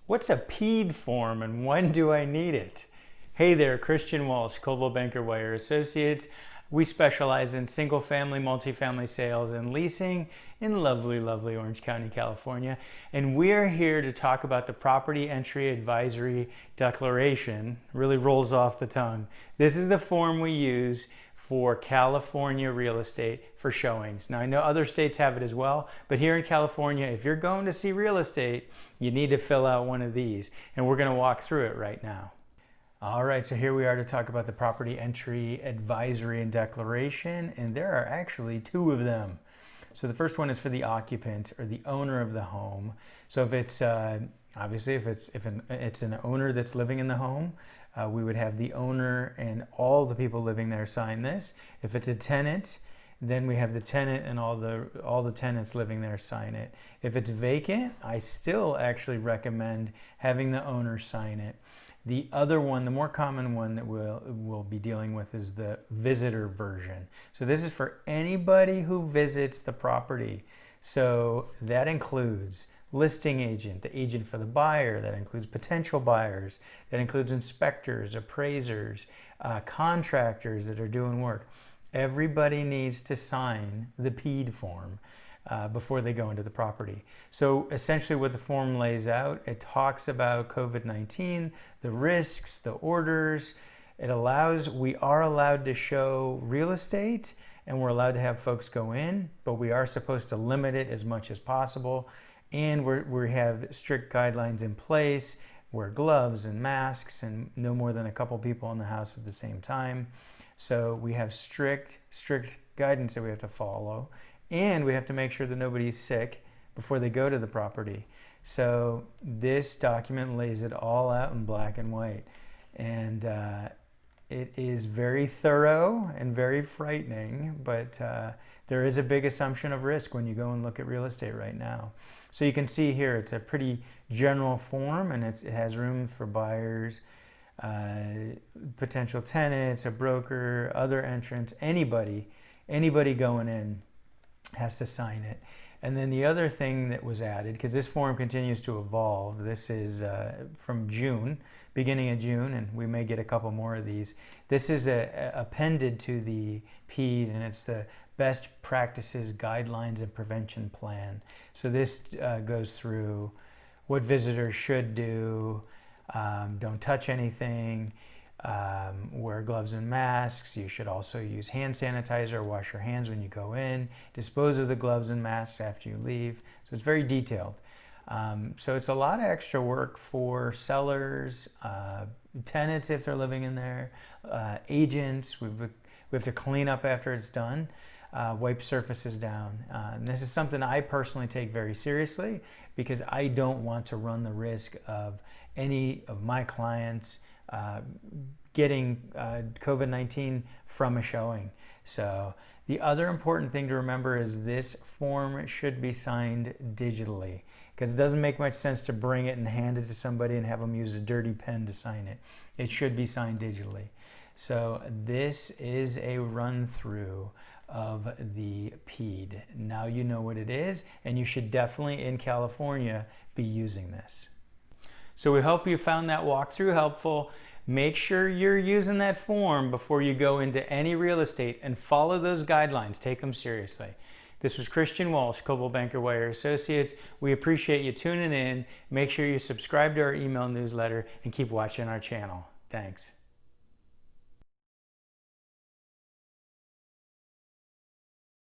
What's a PEAD form and when do I need it? Hey there, Christian Walsh, Coldwell Banker Wire Associates. We specialize in single-family, multifamily sales and leasing in lovely, lovely Orange County, California. And we're here to talk about the Property Entry Advisory Declaration. Really rolls off the tongue. This is the form we use for California real estate for showings. Now I know other states have it as well, but here in California, if you're going to see real estate, you need to fill out one of these, and we're gonna walk through it right now. All right, so here we are to talk about the Property Entry Advisory and Declaration, and there are actually two of them. So the first one is for the occupant or the owner of the home. So if it's obviously if it's an owner that's living in the home, we would have the owner and all the people living there sign this. If it's a tenant, then we have the tenant and all the tenants living there sign it. If it's vacant, I still actually recommend having the owner sign it. The other one, the more common one that we'll be dealing with is the visitor version. So this is for anybody who visits the property. So that includes listing agent, the agent for the buyer, that includes potential buyers, that includes inspectors, appraisers, contractors that are doing work. Everybody needs to sign the PEAD form before they go into the property. So essentially what the form lays out, it talks about COVID-19, the risks, the orders. We are allowed to show real estate and we're allowed to have folks go in, but we are supposed to limit it as much as possible. And we have strict guidelines in place, wear gloves and masks and no more than a couple people in the house at the same time. So we have strict guidance that we have to follow. And we have to make sure that nobody's sick before they go to the property. So this document lays it all out in black and white. And it is very thorough and very frightening, but there is a big assumption of risk when you go and look at real estate right now. So you can see here, it's a pretty general form and it has room for buyers, potential tenants, a broker, other entrants, anybody going in has to sign it. And then the other thing that was added, because this form continues to evolve, this is from June, beginning of June, and we may get a couple more of these. This is appended to the PEAD, and it's the Best Practices Guidelines and Prevention Plan. So this goes through what visitors should do, don't touch anything, wear gloves and masks. You should also use hand sanitizer, wash your hands when you go in, dispose of the gloves and masks after you leave. So it's very detailed. So it's a lot of extra work for sellers, tenants if they're living in there, agents. We have to clean up after it's done, wipe surfaces down. And this is something I personally take very seriously because I don't want to run the risk of any of my clients getting COVID-19 from a showing. So the other important thing to remember is this form should be signed digitally because it doesn't make much sense to bring it and hand it to somebody and have them use a dirty pen to sign it. It should be signed digitally. So this is a run through of the PEAD. Now you know what it is, and you should definitely in California be using this. So we hope you found that walkthrough helpful. Make sure you're using that form before you go into any real estate and follow those guidelines. Take them seriously. This was Christian Walsh, Coldwell Banker Wire Associates. We appreciate you tuning in. Make sure you subscribe to our email newsletter and keep watching our channel. Thanks.